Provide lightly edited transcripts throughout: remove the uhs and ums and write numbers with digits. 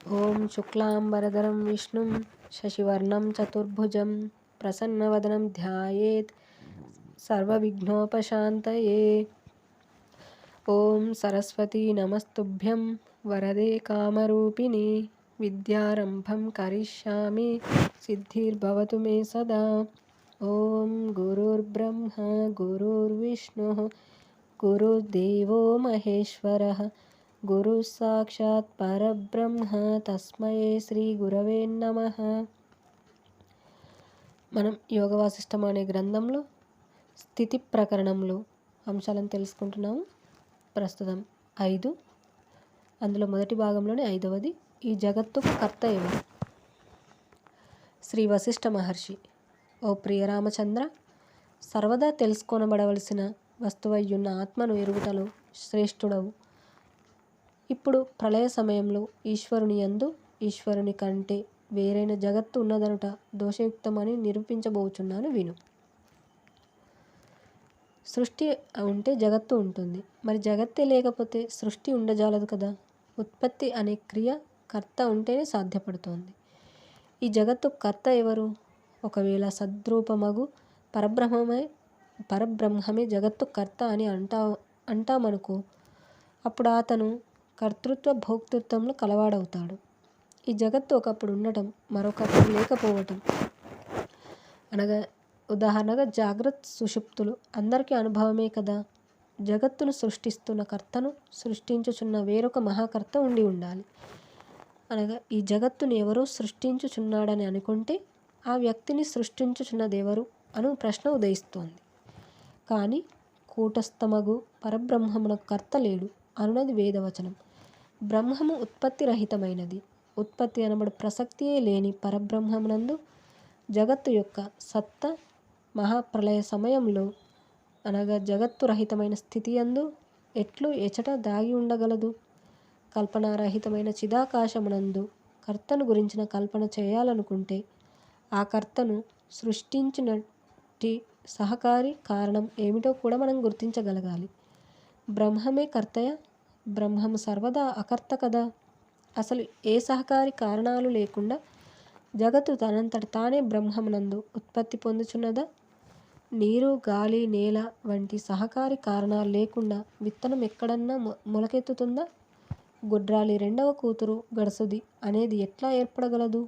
ఓం శుక్లాంబరధరం విష్ణుం శశివర్ణం చతుర్భుజం ప్రసన్నవదనం ధ్యాయేత్ సర్వవిఘ్నోపశాంతయే. ఓం సరస్వతీ నమస్తుభ్యం వరదే కామరూపిణి విద్యారంభం కరిష్యామి సిద్ధిర్భవతు మే సదా. ఓం గురుర్బ్రహ్మ గురుర్విష్ణుః గురుర్దేవో మహేశ్వరః గురు సాక్షాత్ పరబ్రహ్మ తస్మై శ్రీ గురవే నమః. మనం యోగ వాసిష్టం అనే గ్రంథంలో స్థితి ప్రకరణంలో అంశాలను తెలుసుకుంటున్నాము. ప్రస్తుతం 5, అందులో మొదటి భాగంలోని 5వది, ఈ జగత్తుకు కర్త ఎవరు? శ్రీ వశిష్ఠ మహర్షి: ఓ ప్రియరామచంద్ర, సర్వదా తెలుసుకొనబడవలసిన వస్తువయ్యున్న ఆత్మను ఎరుగుటలో శ్రేష్ఠుడవు. ఇప్పుడు ప్రళయ సమయంలో ఈశ్వరుని యందు ఈశ్వరుని కంటే వేరైన జగత్తు ఉన్నదనుట దోషయుక్తమని నిరూపించబోచున్నాను విను. సృష్టి ఉంటే జగత్తు ఉంటుంది, మరి జగత్తే లేకపోతే సృష్టి ఉండజాలదు కదా. ఉత్పత్తి అనే క్రియ కర్త ఉంటేనే సాధ్యపడుతోంది. ఈ జగత్తు కర్త ఎవరు? ఒకవేళ సద్రూపమగు పరబ్రహ్మమే జగత్తు కర్త అని అంటామనుకో, అప్పుడు అతను కర్తృత్వ భోక్తృత్వంలో కలవాడవుతాడు. ఈ జగత్తు ఒకప్పుడు ఉండటం, మరొకప్పుడు లేకపోవటం, అనగా ఉదాహరణగా జాగ్రత్త సుషుప్తులు అందరికీ అనుభవమే కదా. జగత్తును సృష్టిస్తున్న కర్తను సృష్టించుచున్న వేరొక మహాకర్త ఉండి ఉండాలి. అనగా ఈ జగత్తుని ఎవరో సృష్టించుచున్నాడని అనుకుంటే ఆ వ్యక్తిని సృష్టించుచున్నదెవరు అను ప్రశ్న ఉదయిస్తోంది. కానీ కూటస్థమగు పరబ్రహ్మమునకు కర్త లేడు అనున్నది వేదవచనం. బ్రహ్మము ఉత్పత్తి రహితమైనది. ఉత్పత్తి అనబడు ప్రసక్తియే లేని పరబ్రహ్మమునందు జగత్తు యొక్క సత్త మహాప్రళయ సమయంలో, అనగా జగత్తు రహితమైన స్థితి యందు ఎట్లు ఎచట దాగి ఉండగలదు? కల్పనారహితమైన చిదాకాశమునందు కర్తను గురించిన కల్పన చేయాలనుకుంటే ఆ కర్తను సృష్టించినట్టి సహకారి కారణం ఏమిటో కూడా మనం గుర్తించగలగాలి. బ్రహ్మమే కర్తయా? బ్రహ్మము సర్వదా అకర్త కదా. అసలు ఏ సహకారి కారణాలు లేకుండా జగత్తు తనంతట తానే బ్రహ్మమునందు ఉత్పత్తి పొందుచున్నదా? నీరు, గాలి, నేల వంటి సహకారి కారణాలు లేకుండా విత్తనం ఎక్కడన్నా మొలకెత్తుతుందా? గుడ్రాలి రెండవ కూతురు గడసుది అనేది ఎట్లా ఏర్పడగలదు?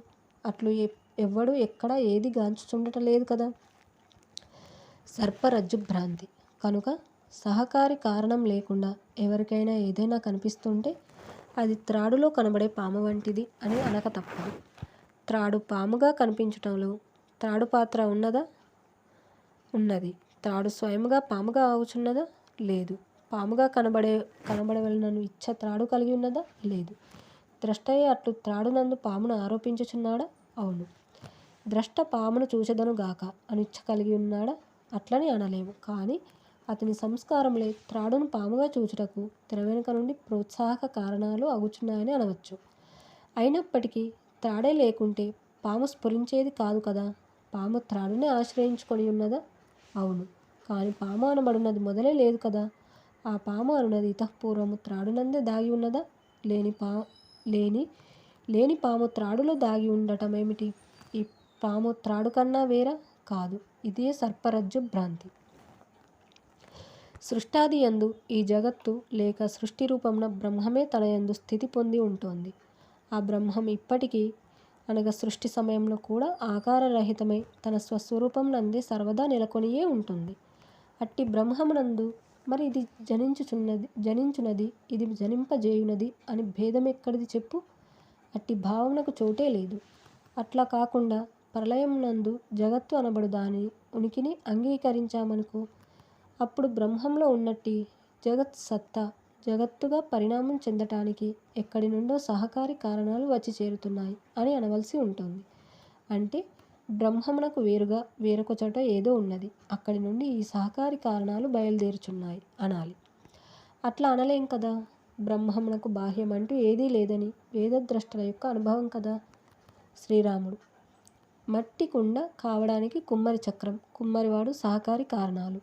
అట్లు ఎవ్వడు ఎక్కడ ఏది గాంచుచుండటలేదు కదా. సర్పరజ్జు భ్రాంతి కనుక సహకారి కారణం లేకుండా ఎవరికైనా ఏదైనా కనిపిస్తుంటే అది త్రాడులో కనబడే పాము వంటిది అని అనక తప్పదు. త్రాడు పాముగా కనిపించటంలో త్రాడు పాత్ర ఉన్నదా? ఉన్నది. త్రాడు స్వయముగా పాముగా ఆగుచున్నదా? లేదు. పాముగా కనబడవలనను ఇచ్చ త్రాడు కలిగి ఉన్నదా? లేదు. ద్రష్టయే అట్లు త్రాడునందు పామును ఆరోపించుచున్నాడా? అవును. ద్రష్ట పామును చూచెదను గాక అని ఇచ్చ కలిగి ఉన్నాడా? అట్లని అనలేము. కానీ అతని సంస్కారములే త్రాడును పాముగా చూచుటకు తెర వెనుక నుండి ప్రోత్సాహక కారణాలు అగుచున్నాయని అనవచ్చు. అయినప్పటికీ త్రాడే లేకుంటే పాము స్ఫురించేది కాదు కదా. పాము త్రాడునే ఆశ్రయించుకొని ఉన్నదా? అవును. కానీ పాము అనబడినది మొదలే లేదు కదా. ఆ పాము అనున్నది ఇతఃపూర్వము త్రాడునందే దాగి ఉన్నదా? లేని పాము త్రాడులో దాగి ఉండటమేమిటి? ఈ పాము త్రాడు కన్నా వేరా? కాదు. ఇదే సర్పరజ్జు భ్రాంతి. సృష్టాది యందు ఈ జగత్తు లేక సృష్టి రూపమున బ్రహ్మమే తన యందు స్థితి పొంది ఉంటోంది. ఆ బ్రహ్మం ఇప్పటికీ, అనగా సృష్టి సమయంలో కూడా ఆకారరహితమై తన స్వస్వరూపం నందే సర్వదా నెలకొనియే ఉంటుంది. అట్టి బ్రహ్మమునందు మరి ఇది జనించునది, ఇది జనింపజేయునది అని భేదమెక్కడిది చెప్పు? అట్టి భావమునకు చోటే లేదు. అట్లా కాకుండా ప్రళయమునందు జగత్తు అనబడు దాని ఉనికిని అంగీకరించామనుకో, అప్పుడు బ్రహ్మంలో ఉన్నట్టి జగత్ సత్తా జగత్తుగా పరిణామం చెందటానికి ఎక్కడి నుండో సహకారి కారణాలు వచ్చి చేరుతున్నాయి అని అనవలసి ఉంటుంది. అంటే బ్రహ్మమునకు వేరుగా వేరొక చోట ఏదో ఉన్నది, అక్కడి నుండి ఈ సహకారి కారణాలు బయలుదేరుచున్నాయి అనాలి. అట్లా అనలేం కదా. బ్రహ్మమునకు బాహ్యమంటూ ఏదీ లేదని వేదద్రష్టల యొక్క అనుభవం కదా. శ్రీరాముడు: మట్టి కుండ కావడానికి కుమ్మరి చక్రం, కుమ్మరివాడు సహకారి కారణాలు.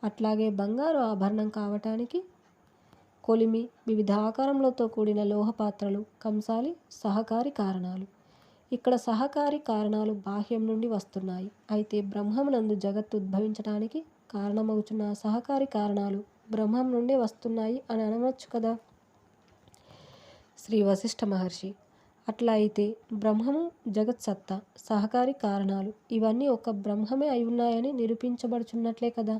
అట్లాగే బంగారు ఆభరణం కావటానికి కొలిమి, వివిధ ఆకారములతో కూడిన లోహ పాత్రలు, కంసాలి సహకారి కారణాలు. ఇక్కడ సహకారి కారణాలు బాహ్యం నుండి వస్తున్నాయి. అయితే బ్రహ్మమునందు జగత్తు ఉద్భవించడానికి కారణమవుతున్న సహకారి కారణాలు బ్రహ్మం నుండే వస్తున్నాయి అని అనవచ్చు కదా. శ్రీ వశిష్ఠ మహర్షి: అట్లా అయితే బ్రహ్మము, జగత్సత్తా, సహకారి కారణాలు ఇవన్నీ ఒక బ్రహ్మమే అయి ఉన్నాయని నిరూపించబడుచున్నట్లే కదా.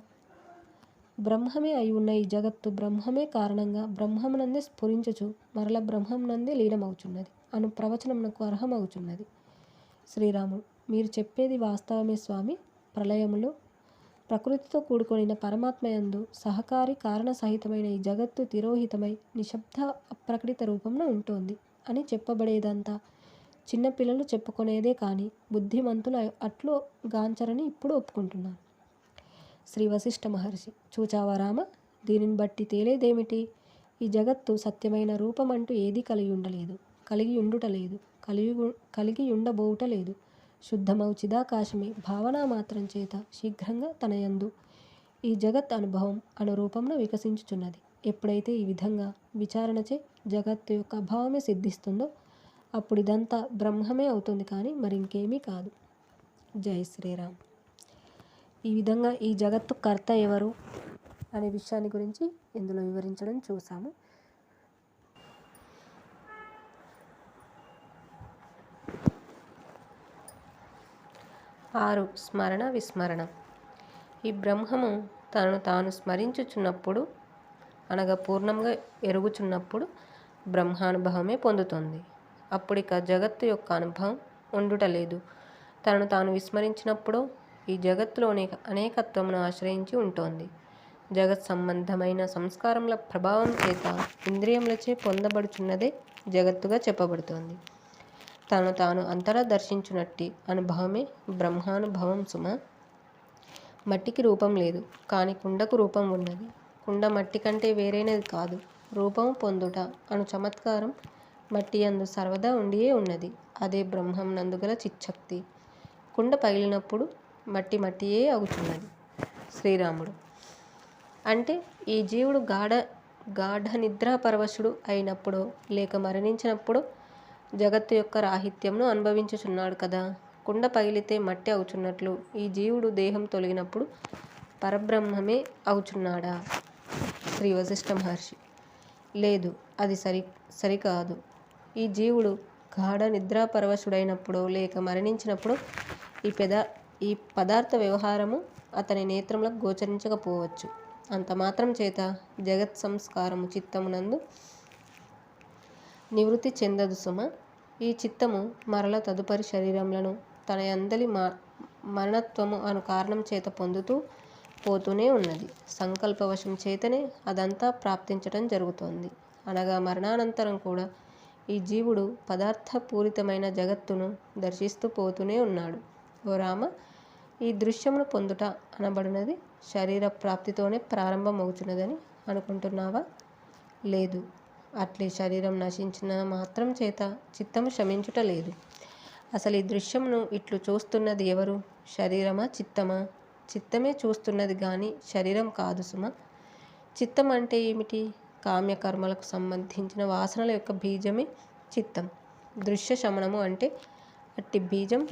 బ్రహ్మమే అయి ఉన్న ఈ జగత్తు బ్రహ్మమే కారణంగా బ్రహ్మమునందే స్ఫురించుచు మరల బ్రహ్మమునందే లీనమవుచున్నది అను ప్రవచనమునకు అర్హమవుచున్నది. శ్రీరాముడు: మీరు చెప్పేది వాస్తవమే స్వామి. ప్రళయములో ప్రకృతితో కూడుకొనిన పరమాత్మయందు సహకారి కారణ సహితమైన ఈ జగత్తు తిరోహితమై నిశ్శబ్ద అప్రకటిత రూపంలో ఉంటుంది అని చెప్పబడేదంతా చిన్నపిల్లలు చెప్పుకునేదే కానీ బుద్ధిమంతులు అట్లు గాంచరని ఇప్పుడు ఒప్పుకుంటున్నాను. శ్రీ వశిష్ఠ మహర్షి: చూచావా రామ, దీనిని బట్టి తేలేదేమిటి? ఈ జగత్తు సత్యమైన రూపం అంటూ ఏదీ కలిగి ఉండలేదు, కలిగి ఉండుట లేదు, కలిగి ఉండబోవుట లేదు. శుద్ధమవు చిదాకాశమే భావనా మాత్రం చేత శీఘ్రంగా తన యందు ఈ జగత్ అనుభవం అను రూపంలో వికసించుచున్నది. ఎప్పుడైతే ఈ విధంగా విచారణచే జగత్తు యొక్క అభావమే సిద్ధిస్తుందో అప్పుడు ఇదంతా బ్రహ్మమే అవుతుంది కానీ మరింకేమీ కాదు. జై శ్రీరామ్. ఈ విధంగా ఈ జగత్తు కర్త ఎవరు అనే విషయాన్ని గురించి ఇందులో వివరించడం చూసాము. ఆరు, స్మరణ విస్మరణ. ఈ బ్రహ్మము తనను తాను స్మరించుచున్నప్పుడు అనగా పూర్ణంగా ఎరుగుచున్నప్పుడు బ్రహ్మానుభవమే పొందుతుంది. అప్పుడిక జగత్తు యొక్క అనుభవం ఉండుట లేదు. తనను తాను విస్మరించినప్పుడు ఈ జగత్తులోని అనేకత్వమును ఆశ్రయించి ఉంటుంది. జగత్ సంబంధమైన సంస్కారముల ప్రభావం చేత ఇంద్రియములచే పొందబడుచున్నదే జగత్తుగా చెప్పబడుతోంది. తను తాను అంతటా దర్శించునట్టి అనుభవమే బ్రహ్మానుభవం సుమ. మట్టికి రూపం లేదు, కానీ కుండకు రూపం ఉన్నది. కుండ మట్టి కంటే వేరైనది కాదు. రూపము పొందుట అను చమత్కారం మట్టి యందు సర్వదా ఉండియే ఉన్నది. అదే బ్రహ్మం నందుగల చిచ్చక్తి. కుండ పగిలినప్పుడు మట్టి మట్టియే అగుచున్నది. శ్రీరాముడు: అంటే ఈ జీవుడు గాఢ నిద్రాపరవశుడు అయినప్పుడో లేక మరణించినప్పుడో జగత్తు యొక్క రాహిత్యంను అనుభవించుచున్నాడు కదా. కుండ పగిలితే మట్టి అవుచున్నట్లు ఈ జీవుడు దేహం తొలగినప్పుడు పరబ్రహ్మమే అవుచున్నాడా? శ్రీ వశిష్ఠ మహర్షి: లేదు, అది సరికాదు. ఈ జీవుడు గాఢ నిద్రాపరవశుడైనప్పుడో లేక మరణించినప్పుడో ఈ పదార్థ వ్యవహారము అతని నేత్రములకు గోచరించకపోవచ్చు. అంత మాత్రం చేత జగత్ సంస్కారము చిత్తమునందు నివృత్తి చెందదు సుమ. ఈ చిత్తము మరల తదుపరి శరీరములను తన యందలి మరణత్వము అను కారణం చేత పొందుతూ పోతూనే ఉన్నది. సంకల్పవశం చేతనే అదంతా ప్రాప్తించటం జరుగుతోంది. అనగా మరణానంతరం కూడా ఈ జీవుడు పదార్థపూరితమైన జగత్తును దర్శిస్తూ పోతూనే ఉన్నాడు. ఓ రామ, ఈ దృశ్యమును పొందుట అనబడినది శరీర ప్రాప్తితోనే ప్రారంభమవుతున్నదని అనుకుంటున్నావా? లేదు. అట్లే శరీరం నశించిన మాత్రం చేత చిత్తము శమించుట లేదు. అసలు ఈ దృశ్యమును ఇట్లు చూస్తున్నది ఎవరు? శరీరమా, చిత్తమా? చిత్తమే చూస్తున్నది గాని శరీరం కాదు సుమ. చిత్తం అంటే ఏమిటి? కామ్యకర్మలకు సంబంధించిన వాసనల యొక్క బీజమే చిత్తం. దృశ్య శమనము అంటే అట్టి బీజం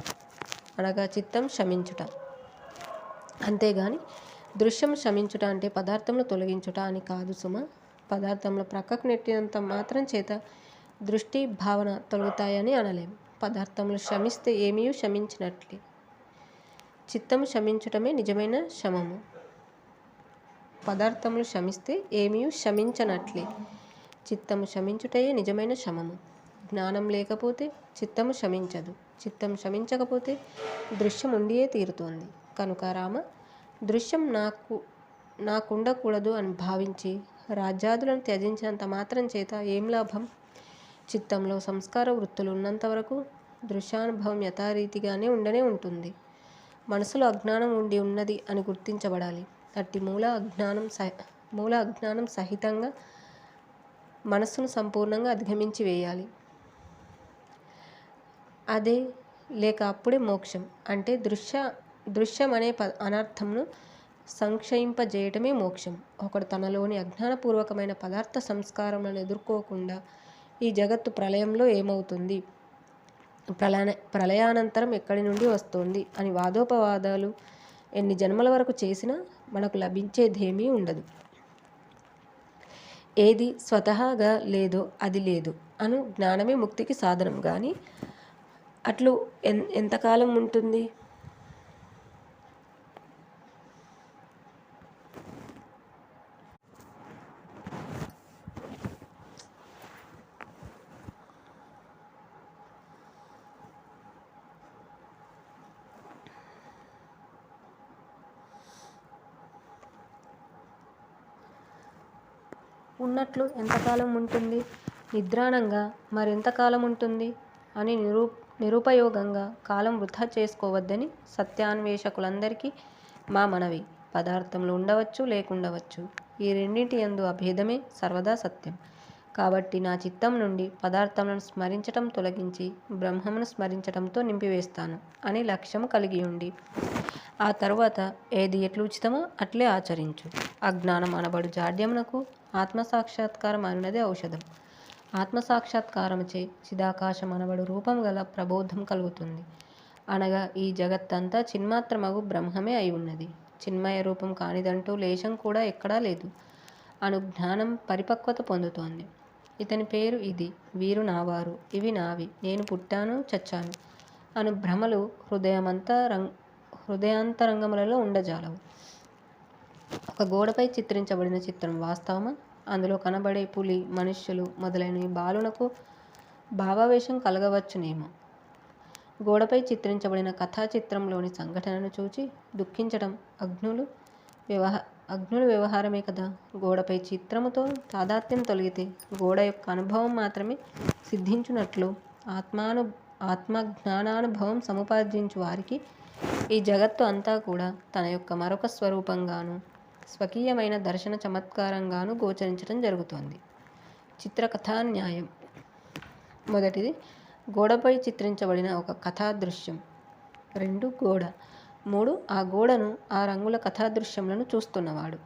అనగా చిత్తం శమించుట. అంతేగాని దృశ్యం శమించుట అంటే పదార్థములు తొలగించుట అని కాదు సుమ. పదార్థములు ప్రక్కకు నెట్టినంత మాత్రం చేత దృష్టి, భావన తొలగుతాయని అనలేము. పదార్థములు శమిస్తే ఏమీ శమించినట్లే. చిత్తము శమించుటమే నిజమైన శమము. పదార్థములు శమిస్తే ఏమీ శమించనట్లే. చిత్తము శమించుటయే నిజమైన శమము. జ్ఞానం లేకపోతే చిత్తము శమించదు. చిత్తం శమించకపోతే దృశ్యం ఉండియే తీరుతోంది. కనుక రామ, దృశ్యం నాకుండకూడదు అని భావించి రాజ్యాదులను త్యజించినంత మాత్రం చేత ఏం లాభం? చిత్తంలో సంస్కార వృత్తులు ఉన్నంత వరకు దృశ్యానుభవం యథారీతిగానే ఉండనే ఉంటుంది. మనసులో అజ్ఞానం ఉండి ఉన్నది అని గుర్తించబడాలి. అట్టి మూల అజ్ఞానం సహితంగా మనస్సును సంపూర్ణంగా అధిగమించి వేయాలి. అదే లేక అప్పుడే మోక్షం. అంటే దృశ్యం అనే అనర్థంను సంక్షయింపజేయటమే మోక్షం. ఒకడు తనలోని అజ్ఞానపూర్వకమైన పదార్థ సంస్కారములను ఎదుర్కోకుండా ఈ జగత్తు ప్రళయంలో ఏమవుతుంది, ప్రళయానంతరం ఎక్కడి నుండి వస్తోంది అని వాదోపవాదాలు ఎన్ని జన్మల వరకు చేసినా మనకు లభించేదేమీ ఉండదు. ఏది స్వతహాగా లేదో అది లేదు అను జ్ఞానమే ముక్తికి సాధనం. కానీ అట్లు ఎంతకాలం ఉంటుంది? ఉన్నట్లు ఎంతకాలం ఉంటుంది? నిద్రాణంగా మరెంతకాలం ఉంటుంది అని నిరుపయోగంగా కాలం వృధా చేసుకోవద్దని సత్యాన్వేషకులందరికీ మా మనవి. పదార్థములు ఉండవచ్చు, లేకుండవచ్చు. ఈ రెండింటి యందు అభేదమే సర్వదా సత్యం. కాబట్టి నా చిత్తం నుండి పదార్థములను స్మరించటం తొలగించి బ్రహ్మమును స్మరించటంతో నింపివేస్తాను అని లక్ష్యము కలిగియుండి ఆ తరువాత ఏది ఎట్లు ఉచితమో అట్లే ఆచరించు. అజ్ఞానం అనబడు జాడ్యమునకు ఆత్మసాక్షాత్కారం అనున్నదే ఔషధం. ఆత్మసాక్షాత్కారముచే చిదాకాశం అనబడు రూపం గల ప్రబోధం కలుగుతుంది. అనగా ఈ జగత్తంతా చిన్మాత్రమగు బ్రహ్మమే అయి ఉన్నది. చిన్మయ రూపం కానిదంటూ లేశం కూడా ఎక్కడా లేదు అను జ్ఞానం పరిపక్వత పొందుతోంది. ఇతని పేరు ఇది, వీరు నావారు, ఇవి నావి, నేను పుట్టాను చచ్చాను అను భ్రమలు హృదయాంతరంగములలో ఉండజాలవు. ఒక గోడపై చిత్రించబడిన చిత్రం వాస్తవమా? అందులో కనబడే పులి, మనుష్యులు మొదలైనవి బాలునకు భావావేశం కలగవచ్చునేమో. గోడపై చిత్రించబడిన కథాచిత్రంలోని సంఘటనను చూచి దుఃఖించటం అజ్ఞుల వ్యవహారమే కదా. గోడపై చిత్రముతో తాదాత్మ్యం తొలగితే గోడ యొక్క అనుభవం మాత్రమే సిద్ధించున్నట్లు ఆత్మజ్ఞానానుభవం సముపార్జించు వారికి ఈ జగత్తు అంతా కూడా తన యొక్క మరొక స్వరూపంగాను స్వకీయమైన దర్శన చమత్కారంగాను గోచరించడం జరుగుతోంది. చిత్రకథా న్యాయం. మొదటిది, గోడపై చిత్రించబడిన ఒక కథాదృశ్యం. 2, గోడ. 3, ఆ గోడను, ఆ రంగుల కథాదృశ్యములను చూస్తున్నవాడు.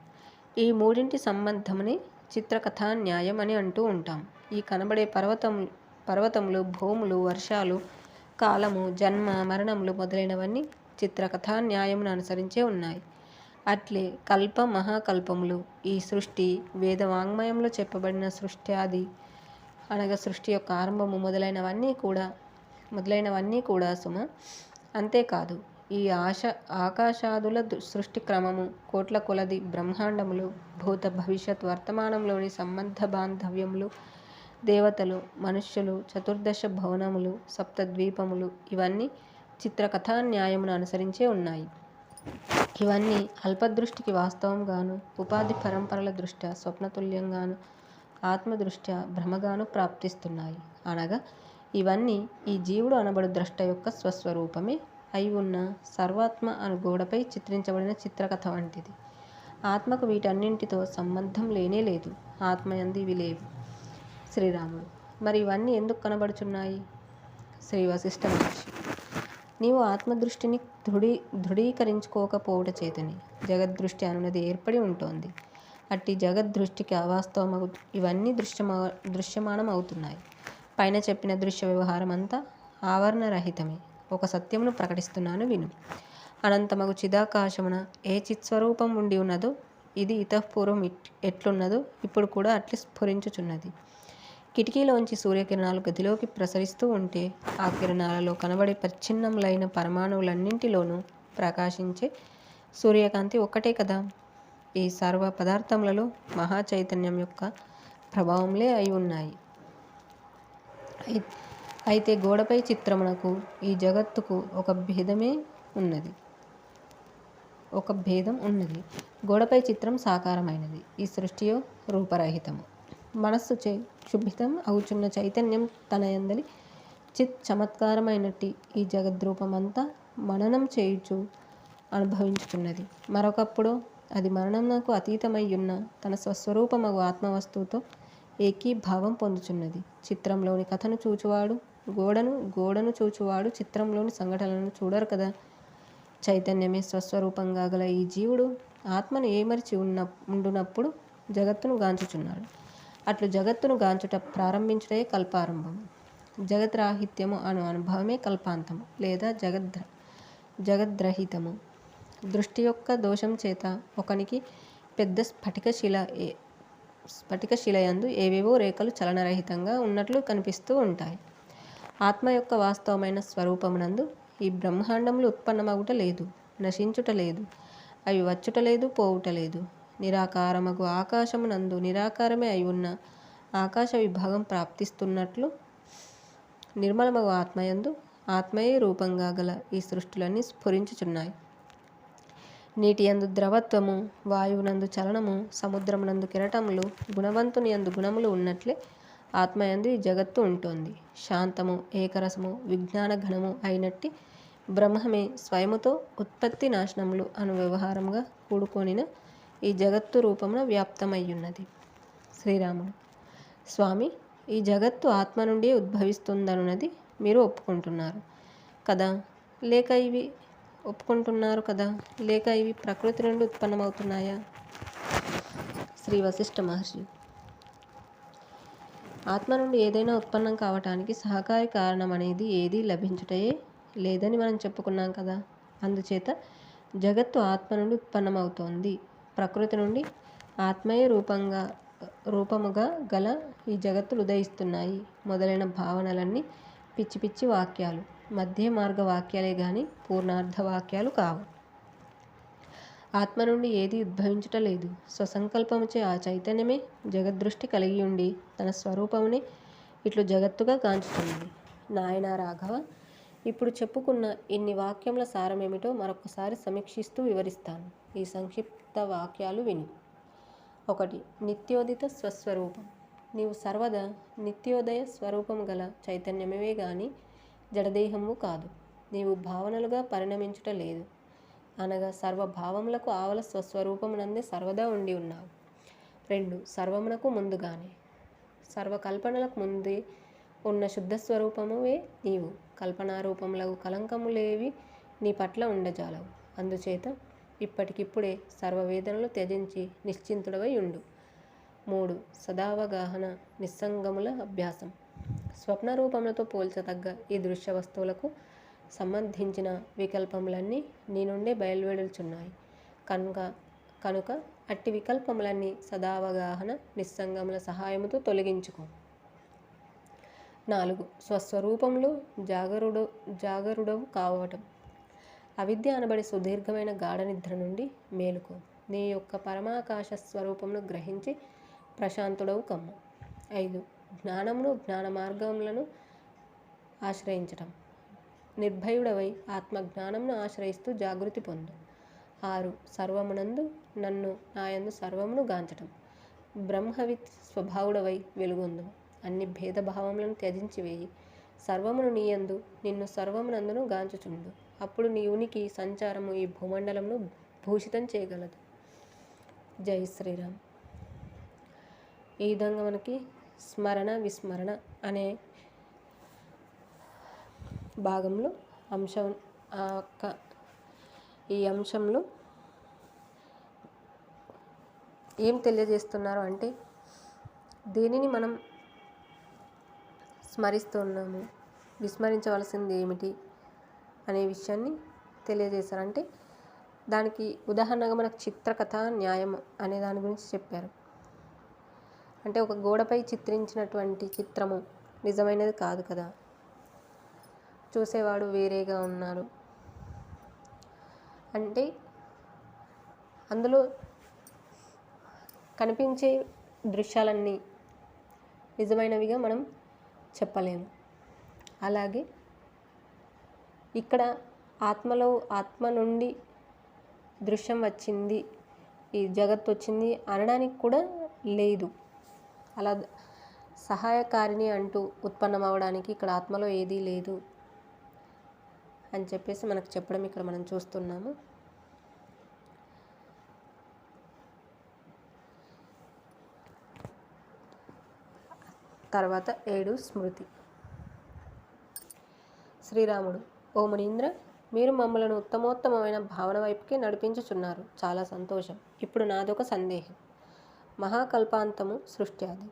ఈ మూడింటి సంబంధముని చిత్రకథా న్యాయం అని అంటూ ఉంటాం. ఈ కనబడే పర్వతములు, భూములు, వర్షాలు, కాలము, జన్మ, మరణములు మొదలైనవన్నీ చిత్రకథా న్యాయమును అనుసరించే ఉన్నాయి. అట్లే కల్ప, మహాకల్పములు, ఈ సృష్టి, వేదవాంగ్మయంలో చెప్పబడిన సృష్ట్యాది అనగా సృష్టి యొక్క ఆరంభము మొదలైనవన్నీ కూడా సుమ. అంతేకాదు ఈ ఆకాశాదుల సృష్టి క్రమము, కోట్ల కొలది బ్రహ్మాండములు, భూత భవిష్యత్ వర్తమానంలోని సంబంధ బాంధవ్యములు, దేవతలు, మనుష్యులు, 14 భువనములు, 7 ద్వీపములు ఇవన్నీ చిత్రకథా న్యాయమును అనుసరించే ఉన్నాయి. ఇవన్నీ అల్పదృష్టికి వాస్తవంగాను, ఉపాధి పరంపరల దృష్ట్యా స్వప్నతుల్యంగాను, ఆత్మదృష్ట్యా భ్రమగాను ప్రాప్తిస్తున్నాయి. అనగా ఇవన్నీ ఈ జీవుడు అనబడు ద్రష్ట యొక్క స్వస్వరూపమే అయి ఉన్న సర్వాత్మ అను గోడపై చిత్రించబడిన చిత్రకథ వంటిది. ఆత్మకు వీటన్నింటితో సంబంధం లేనే లేదు. ఆత్మయందు ఇవి లేవు. శ్రీరాముడు. మరి ఇవన్నీ ఎందుకు కనబడుచున్నాయి? శ్రీ వశిష్ఠ మహర్షి. నీవు ఆత్మదృష్టిని దృఢీకరించుకోకపోవట చేతని జగద్దృష్టి అనున్నది ఏర్పడి ఉంటోంది. అట్టి జగద్దృష్టికి అవాస్తవమగు ఇవన్నీ దృశ్యమానం అవుతున్నాయి. పైన చెప్పిన దృశ్య వ్యవహారం అంతా ఆవరణరహితమే. ఒక సత్యమును ప్రకటిస్తున్నాను విను. అనంతమగు చిదాకాశమున ఏ చిత్స్వరూపం ఉండి ఉన్నదో, ఇది ఇతఃపూర్వం ఎట్లున్నదో ఇప్పుడు కూడా అట్లే స్ఫురించుచున్నది. కిటికీలోంచి సూర్యకిరణాలు గదిలోకి ప్రసరిస్తూ ఉంటే ఆ కిరణాలలో కనబడే పరిచ్ఛిన్నములైన పరమాణువులన్నింటిలోనూ ప్రకాశించే సూర్యకాంతి ఒక్కటే కదా. ఈ సర్వ పదార్థములలో మహాచైతన్యం యొక్క ప్రభావంలే అయి ఉన్నాయి. అయితే గోడపై చిత్రమునకు ఈ జగత్తుకు ఒక భేదం ఉన్నది. గోడపై చిత్రం సాకారమైనది. ఈ సృష్టియో రూపరహితము. మనస్సుచే క్షుభితం అవుచున్న చైతన్యం తన యందలి చిత్ చమత్కారమైనట్టి ఈ జగద్రూపమంతా మననం చేయుచు అనుభవించుచున్నది. మరొకప్పుడు అది మరణమునకు అతీతమయ్యున్న తన స్వస్వరూపమగు ఆత్మవస్తువుతో ఏకీభావం పొందుచున్నది. చిత్రంలోని కథను చూచువాడు గోడను చూచువాడు చిత్రంలోని సంఘటనలను చూడరు కదా. చైతన్యమే స్వస్వరూపంగా గల ఈ జీవుడు ఆత్మను ఏమరిచి ఉండునప్పుడు జగత్తును గాంచుచున్నాడు. అట్లు జగత్తును గాంచుట ప్రారంభించుటే కల్పారంభం. జగద్రాహిత్యము అను అనుభవమే కల్పాంతము లేదా జగద్రహితము. దృష్టి యొక్క దోషం చేత ఒకనికి పెద్ద స్ఫటికశిలయందు ఏవేవో రేఖలు చలనరహితంగా ఉన్నట్లు కనిపిస్తూ ఉంటాయి. ఆత్మ యొక్క వాస్తవమైన స్వరూపమునందు ఈ బ్రహ్మాండములు ఉత్పన్నమగుట లేదు, నశించుట లేదు, అవి వచ్చుట లేదు, పోవుట లేదు. నిరాకారమగు ఆకాశమునందు నిరాకారమే అయి ఉన్న ఆకాశ విభాగం ప్రాప్తిస్తున్నట్లు నిర్మలమగు ఆత్మయందు ఆత్మయే రూపంగా గల ఈ సృష్టిలన్నీ స్ఫురించుచున్నాయి. నీటి యందు ద్రవత్వము, వాయువునందు చలనము, సముద్రమునందు కెరటములు, గుణవంతుని యందు గుణములు ఉన్నట్లే ఆత్మయందు ఈ జగత్తు ఉంటుంది. శాంతము, ఏకరసము, విజ్ఞాన ఘనము అయినట్టి బ్రహ్మమే స్వయముతో ఉత్పత్తి నాశనములు అను వ్యవహారంగా కూడుకొనిన ఈ జగత్తు రూపమున వ్యాప్తమయ్యున్నది. శ్రీరాముడు: స్వామి, ఈ జగత్తు ఆత్మ నుండి ఉద్భవిస్తుందనున్నది మీరు ఒప్పుకుంటున్నారు కదా, లేక ఇవి ప్రకృతి నుండి ఉత్పన్నమవుతున్నాయా? శ్రీ వశిష్ఠ మహర్షి: ఆత్మ నుండి ఏదైనా ఉత్పన్నం కావటానికి సహకారి కారణం అనేది ఏదీ లభించుటయే లేదని మనం చెప్పుకున్నాం కదా. అందుచేత జగత్తు ఆత్మ నుండి ఉత్పన్నమవుతోంది. ప్రకృతి నుండి ఆత్మయే రూపముగా గల ఈ జగత్తులు ఉదయిస్తున్నాయి మొదలైన భావనలన్నీ పిచ్చి పిచ్చి వాక్యాలు, మధ్య మార్గ వాక్యాలే గాని పూర్ణార్థ వాక్యాలు కావు. ఆత్మ నుండి ఏదీ ఉద్భవించుట లేదు. స్వసంకల్పముచే ఆ చైతన్యమే జగద్దృష్టి కలిగి ఉండి తన స్వరూపమునే ఇట్లు జగత్తుగా గాంచుతున్నది. నాయనా రాఘవ, ఇప్పుడు చెప్పుకున్న ఇన్ని వాక్యముల సారమేమిటో మరొకసారి సమీక్షిస్తూ వివరిస్తాను. ఈ సంక్షిప్త వాక్యాలు విను. 1. నిత్యోదిత స్వస్వరూపం. నీవు సర్వదా నిత్యోదయ స్వరూపము గల చైతన్యమే గాని జడదేహము కాదు. నీవు భావనలుగా పరిణమించుట లేదు, అనగా సర్వభావములకు ఆవల స్వస్వరూపమునందే సర్వదా ఉండి ఉన్నావు. 2. సర్వమునకు ముందుగానే, సర్వకల్పనలకు ముందే ఉన్న శుద్ధస్వరూపమువే నీవు. కల్పనారూపములకు కలంకములేవి నీ పట్ల ఉండజాలవు. అందుచేత ఇప్పటికిప్పుడే సర్వవేదనలు త్యజించి నిశ్చింతుడవై ఉండు. 3. సదావగాహన నిస్సంగముల అభ్యాసం. స్వప్న రూపములతో పోల్చతగ్గ ఈ దృశ్య వస్తువులకు సంబంధించిన వికల్పములన్నీ నీ నుండే బయలువెడుచున్నాయి కనుక అట్టి వికల్పములన్నీ సదావగాహన నిస్సంగముల సహాయముతో తొలగించుకో. 4. స్వస్వరూపంలో జాగరుడవు కావటం. అవిద్య అనబడి సుదీర్ఘమైన గాఢ నిద్ర నుండి మేలుకో. నీ యొక్క పరమాకాశ స్వరూపమును గ్రహించి ప్రశాంతుడవు కమ్ము. 5. జ్ఞానమును, జ్ఞాన మార్గములను ఆశ్రయించటం. నిర్భయుడవై ఆత్మజ్ఞానమును ఆశ్రయిస్తూ జాగృతి పొందు. 6. సర్వమునందు నన్ను, నాయందు సర్వమును గాంచటం. బ్రహ్మవిత్ స్వభావుడవై వెలుగొందు. అన్ని భేదభావములను త్యజించి వేయి. సర్వమును నీయందు, నిన్ను సర్వమునందును గాంచుచుండు. అప్పుడు నీ ఉనికి సంచారము ఈ భూమండలమును భూషితం చేయగలదు. జై శ్రీరామ్. ఈ విధంగా మనకి స్మరణ విస్మరణ అనే భాగంలో ఈ అంశంలో ఏం తెలియజేస్తున్నారు అంటే, దేనిని మనం స్మరిస్తున్నాము, విస్మరించవలసింది ఏమిటి అనే విషయాన్ని తెలియజేశారు. అంటే దానికి ఉదాహరణగా మనకు చిత్రకథ న్యాయం అనే దాని గురించి చెప్పారు. అంటే ఒక గోడపై చిత్రించినటువంటి చిత్రము నిజమైనది కాదు కదా, చూసేవాడు వేరేగా ఉన్నారు. అంటే అందులో కనిపించే దృశ్యాలన్నీ నిజమైనవిగా మనం చెప్పలేము. అలాగే ఇక్కడ ఆత్మ నుండి దృశ్యం వచ్చింది, ఈ జగత్తు వచ్చింది అనడానికి కూడా లేదు. అలా సహాయకారిణి అంటూ ఉత్పన్నమవడానికి ఇక్కడ ఆత్మలో ఏదీ లేదు అని చెప్పేసి మనకు చెప్పడం ఇక్కడ మనం చూస్తున్నాము. తర్వాత 7 స్మృతి. శ్రీరాముడు: ఓ మునీంద్ర, మీరు మమ్మలను ఉత్తమోత్తమమైన భావన వైపుకే నడిపించుచున్నారు. చాలా సంతోషం. ఇప్పుడు నాదొక సందేహం. మహాకల్పాంతము సృష్ట్యాది.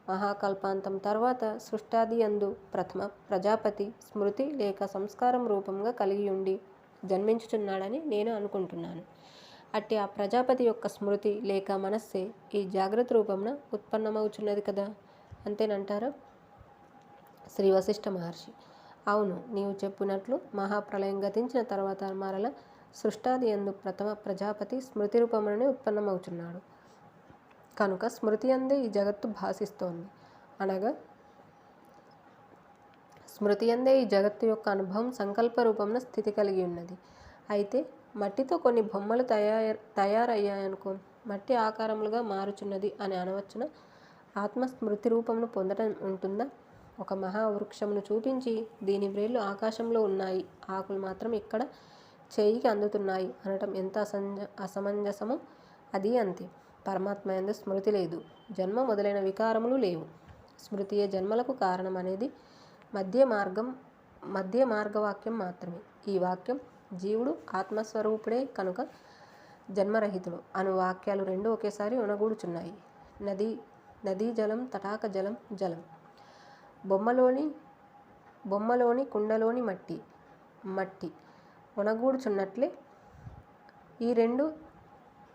మహాకల్పాంతం తర్వాత సృష్టాది యందు ప్రథమ ప్రజాపతి స్మృతి లేక సంస్కారం రూపంగా కలిగి ఉండి జన్మించుచున్నాడని నేను అనుకుంటున్నాను. అట్టి ఆ ప్రజాపతి యొక్క స్మృతి లేక మనస్సే ఈ జాగ్రత్త రూపంన ఉత్పన్నమవుచున్నది కదా, అంతేనంటారా? శ్రీ వశిష్ఠ మహర్షి: అవును, నీవు చెప్పినట్లు మహాప్రళయం గతించిన తర్వాత మరల సృష్టాది యందు ప్రథమ ప్రజాపతి స్మృతి రూపంలోనే ఉత్పన్నమవుచున్నాడు కనుక స్మృతి అందే ఈ జగత్తు భాసిస్తోంది. అనగా స్మృతి అందే ఈ జగత్తు యొక్క అనుభవం సంకల్ప రూపంలో స్థితి కలిగి ఉన్నది. అయితే మట్టితో కొన్ని బొమ్మలు తయారయ్యాయనుకో, మట్టి ఆకారములుగా మారుచున్నది అని అనవచ్చున. ఆత్మ స్మృతి రూపమును పొందడం ఉంటుందా? ఒక మహావృక్షమును చూపించి దీని వ్రేళ్ళు ఆకాశంలో ఉన్నాయి, ఆకులు మాత్రం ఇక్కడ చేయికి అందుతున్నాయి అనటం ఎంత అసమంజసమో అది అంతే. పరమాత్మ యందు స్మృతి లేదు, జన్మ మొదలైన వికారములు లేవు. స్మృతియే జన్మలకు కారణం అనేది మధ్య మార్గవాక్యం మాత్రమే. ఈ వాక్యం జీవుడు ఆత్మస్వరూపుడే కనుక జన్మరహితుడు అను వాక్యాలు రెండు ఒకేసారి ఉనగూడుచున్నాయి. నదీ జలం, తటాక జలం, జలం. బొమ్మలోని కుండలోని మట్టి ఉనగూడుచున్నట్లే ఈ రెండు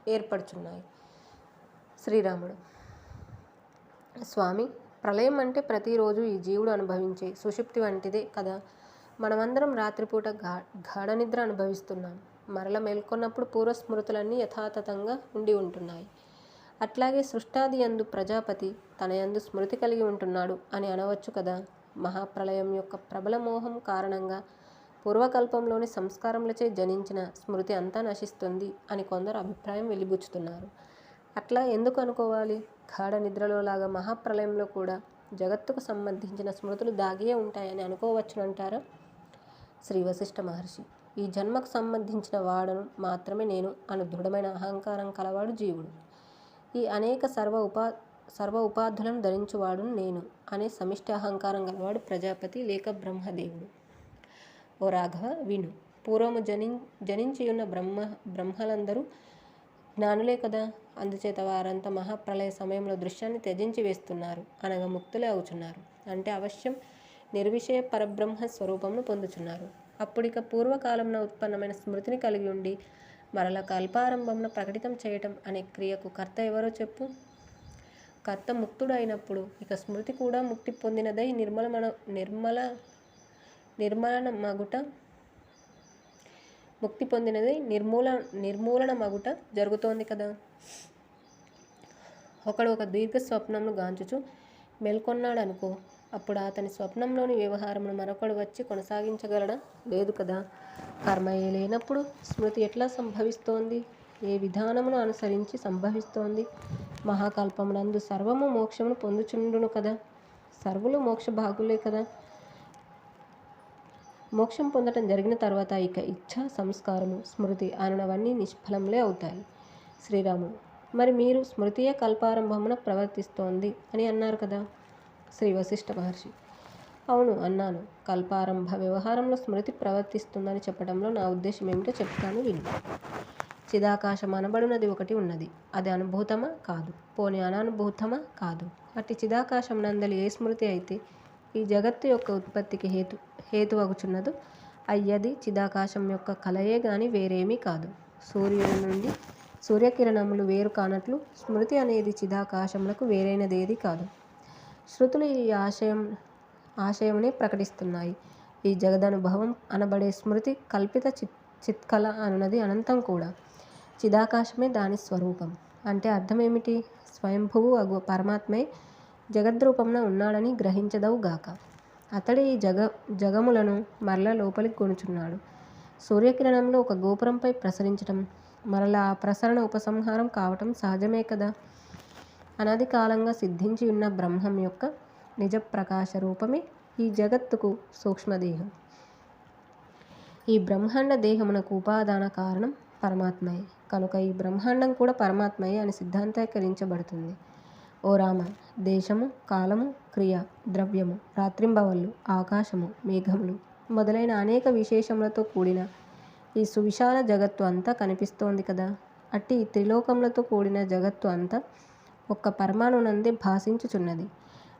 ఏర్పడుచున్నాయి. శ్రీరాముడు: స్వామి, ప్రళయం అంటే ప్రతిరోజు ఈ జీవుడు అనుభవించే సుషుప్తి వంటిదే కదా. మనమందరం రాత్రిపూట గాఢ నిద్ర అనుభవిస్తున్నాం. మరల మేల్కొన్నప్పుడు పూర్వస్మృతులన్నీ యథాతథంగా ఉండి ఉంటున్నాయి. అట్లాగే సృష్టాది యందు ప్రజాపతి తన యందు స్మృతి కలిగి ఉంటున్నాడు అని అనవచ్చు కదా. మహాప్రళయం యొక్క ప్రబల మోహం కారణంగా పూర్వకల్పంలోని సంస్కారములచే జనించిన స్మృతి అంతా నశిస్తుంది అని కొందరు అభిప్రాయం వెలిబుచ్చుతున్నారు. అట్లా ఎందుకు అనుకోవాలి? గాఢ నిద్రలో లాగా మహాప్రళయంలో కూడా జగత్తుకు సంబంధించిన స్మృతులు దాగియే ఉంటాయని అనుకోవచ్చునంటారా? శ్రీ వశిష్ఠ మహర్షి: ఈ జన్మకు సంబంధించిన వాడను మాత్రమే నేను అను దృఢమైన అహంకారం కలవాడు జీవుడు. ఈ అనేక సర్వ ఉపాధులను ధరించువాడును నేను అనే సమిష్టి అహంకారం గలవాడు ప్రజాపతి లేక బ్రహ్మదేవుడు. ఓ రాఘవ, విను. పూర్వము జనించియున్న బ్రహ్మలందరూ జ్ఞానులే కదా. అందుచేత వారంతా మహాప్రళయ సమయంలో దృశ్యాన్ని త్యజించి వేస్తున్నారు, అనగా ముక్తులే అవుచున్నారు. అంటే అవశ్యం నిర్విషయ పరబ్రహ్మ స్వరూపమును పొందుచున్నారు. అప్పుడిక పూర్వకాలంలో ఉత్పన్నమైన స్మృతిని కలిగి ఉండి మరల కల్పారంభంలో ప్రకటితం చేయటం అనే క్రియకు కర్త ఎవరో చెప్పు. కర్త ముక్తుడు అయినప్పుడు ఇక స్మృతి కూడా ముక్తి పొందినదై నిర్మూలన మగుట జరుగుతోంది కదా. ఒకడు ఒక దీర్ఘ స్వప్నంను గాంచుచు మేల్కొన్నాడనుకో, అప్పుడు అతని స్వప్నంలోని వ్యవహారమును మరొకడు వచ్చి కొనసాగించగలడా? లేదు కదా. కర్మయే లేనప్పుడు స్మృతి ఎట్లా సంభవిస్తోంది? ఏ విధానమును అనుసరించి సంభవిస్తోంది? మహాకల్పమునందు సర్వము మోక్షమును పొందుచుండును కదా. సర్వులు మోక్షభాగులే కదా. మోక్షం పొందటం జరిగిన తర్వాత ఇక ఇచ్ఛ, సంస్కారము, స్మృతి అనునవన్నీ నిష్ఫలములే అవుతాయి. శ్రీరాముడు: మరి మీరు స్మృతియే కల్పారంభమున ప్రవర్తిస్తోంది అని అన్నారు కదా. శ్రీ వశిష్ఠ మహర్షి: అవును అన్నాను. కల్పారంభ వ్యవహారంలో స్మృతి ప్రవర్తిస్తుందని చెప్పడంలో నా ఉద్దేశం ఏమిటో చెప్తాను, విను. చిదాకాశం అనబడినది ఒకటి ఉన్నది. అది అనుభూతమా? కాదు. పోని అననుభూతమా? కాదు. అట్టి చిదాకాశం నందలి ఏ స్మృతి అయితే ఈ జగత్తు యొక్క ఉత్పత్తికి హేతువగుచున్నదో అయ్యది చిదాకాశం యొక్క కలయే గాని వేరేమీ కాదు. సూర్యుడి నుండి సూర్యకిరణములు వేరు కానట్లు స్మృతి అనేది చిదాకాశములకు వేరైనదేది కాదు. శృతులు ఈ ఆశయమునే ప్రకటిస్తున్నాయి. ఈ జగదనుభవం అనబడే స్మృతి కల్పిత చిత్కళ అనున్నది అనంతం కూడా. చిదాకాశమే దాని స్వరూపం. అంటే అర్థమేమిటి? స్వయంభువు అగు పరమాత్మే జగద్రూపంన ఉన్నాడని గ్రహించదవుగాక. అతడే ఈ జగములను మరల లోపలికి కొనుచున్నాడు. సూర్యకిరణంలో ఒక గోపురంపై ప్రసరించటం, మరలా ఆ ప్రసరణ ఉపసంహారం కావటం సహజమే కదా. అనాది కాలంగా సిద్ధించి ఉన్న బ్రహ్మం యొక్క నిజ ప్రకాశ రూపమే ఈ జగత్తుకు సూక్ష్మదేహం. ఈ బ్రహ్మాండ దేహమునకు ఉపాదాన కారణం పరమాత్మయే కనుక ఈ బ్రహ్మాండం కూడా పరమాత్మయే అని సిద్ధాంతీకరించబడుతుంది. ఓ రామ, దేశము, కాలము, క్రియ, ద్రవ్యము, రాత్రింబవళ్ళు, ఆకాశము, మేఘములు మొదలైన అనేక విశేషములతో కూడిన ఈ సువిశాల జగత్తు అంతా కనిపిస్తోంది కదా. అట్టి త్రిలోకములతో కూడిన జగత్తు అంతా ఒక్క పరమాణునందే భాసించుచున్నది.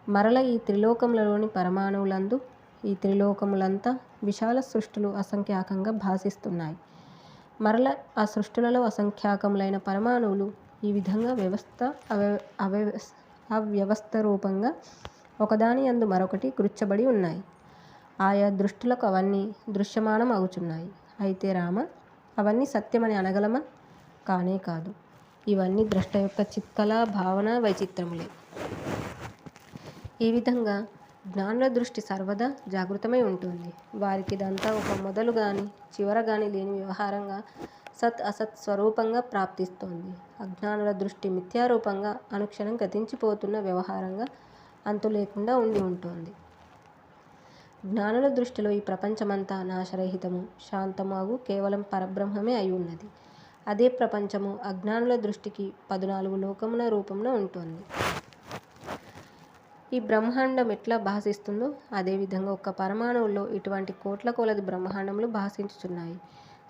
మరల ఈ త్రిలోకములలోని పరమాణువులందు ఈ త్రిలోకములంతా విశాల సృష్టులు అసంఖ్యాకంగా భాసిస్తున్నాయి. మరల ఆ సృష్టులలో అసంఖ్యాకములైన పరమాణువులు ఈ విధంగా అవ్యవస్థ రూపంగా ఒకదాని యందు మరొకటి గుచ్చబడి ఉన్నాయి. ఆయా దృష్టులకు అవన్నీ దృశ్యమానం అవుచున్నాయి. అయితే రామ, అవన్నీ సత్యమని అనగలమా? కానే కాదు. ఇవన్నీ ద్రష్ట యొక్క చిత్కళా భావన వైచిత్రములే. ఈ విధంగా జ్ఞానుల దృష్టి సర్వదా జాగృతమై ఉంటుంది. వారికి ఇదంతా ఒక మొదలు గాని చివర గాని లేని వ్యవహారంగా సత్ అసత్ స్వరూపంగా ప్రాప్తిస్తోంది. అజ్ఞానుల దృష్టి మిథ్యారూపంగా అనుక్షణం గతించిపోతున్న వ్యవహారంగా అంతు లేకుండా ఉండి ఉంటుంది. జ్ఞానుల దృష్టిలో ఈ ప్రపంచమంతా నాశరహితము, శాంతము అగు కేవలం పరబ్రహ్మమే అయి ఉన్నది. అదే ప్రపంచము అజ్ఞానుల దృష్టికి 14 లోకముల రూపంలో ఉంటుంది. ఈ బ్రహ్మాండం ఎట్లా భాసిస్తుందో అదేవిధంగా ఒక్క పరమాణువులో ఇటువంటి కోట్ల కొలది బ్రహ్మాండములు భాసించుచున్నాయి.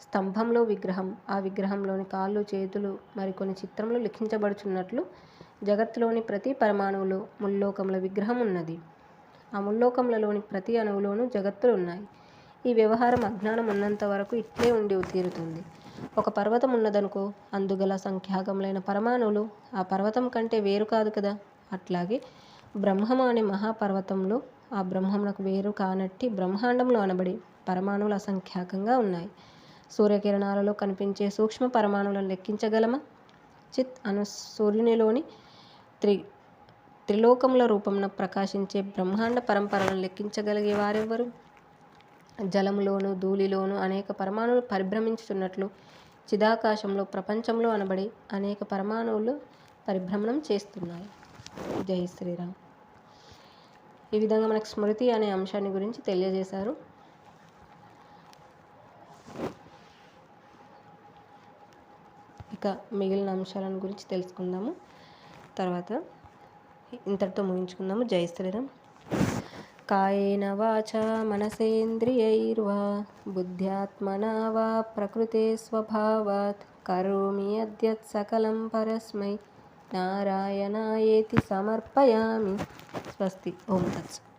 స్తంభంలో విగ్రహం, ఆ విగ్రహంలోని కాళ్ళు, చేతులు, మరికొన్ని చిత్రములు లిఖించబడుచున్నట్లు జగత్తులోని ప్రతి పరమాణువులో ముల్లోకముల విగ్రహం ఉన్నది. ఆ ముల్లోకములలోని ప్రతి అణువులోనూ జగత్తులు ఉన్నాయి. ఈ వ్యవహారం అజ్ఞానం ఉన్నంత వరకు ఇట్లే ఉండి తీరుతుంది. ఒక పర్వతం ఉన్నదనుకో, అందుగల సంఖ్యాకములైన పరమాణువులు ఆ పర్వతం కంటే వేరు కాదు కదా. అట్లాగే బ్రహ్మము అనే మహాపర్వతంలో ఆ బ్రహ్మమునకు వేరు కానట్టి బ్రహ్మాండంలో అనబడి పరమాణువులు అసంఖ్యాకంగా ఉన్నాయి. సూర్యకిరణాలలో కనిపించే సూక్ష్మ పరమాణువులను లెక్కించగలమా? చిత్ అను సూర్యునిలోని త్రిలోకముల రూపమున ప్రకాశించే బ్రహ్మాండ పరంపరలను లెక్కించగలిగే వారెవ్వరు? జలములోను ధూళిలోను అనేక పరమాణువులు పరిభ్రమించుచున్నట్లు చిదాకాశంలో ప్రపంచంలో అనబడి అనేక పరమాణువులు పరిభ్రమణం చేస్తున్నాయి. జై శ్రీరామ్. ఈ విధంగా మనకు స్మృతి అనే అంశాన్ని గురించి తెలియజేశారు. ఇక మిగిలిన అంశాలను గురించి తెలుసుకుందాము తర్వాత. ఇంతటితో ముగించుకుందాము. జై శ్రీరామ్. కాయేన వాచా మనసేంద్రియైర్వా బుద్ధ్యాత్మనా వా ప్రకృతే స్వభావాత్ కరోమి యద్యత్ సకలం పరస్మై నారాయణాయేతి సమర్పయామి. స్వస్తి. ఓం తత్సత్.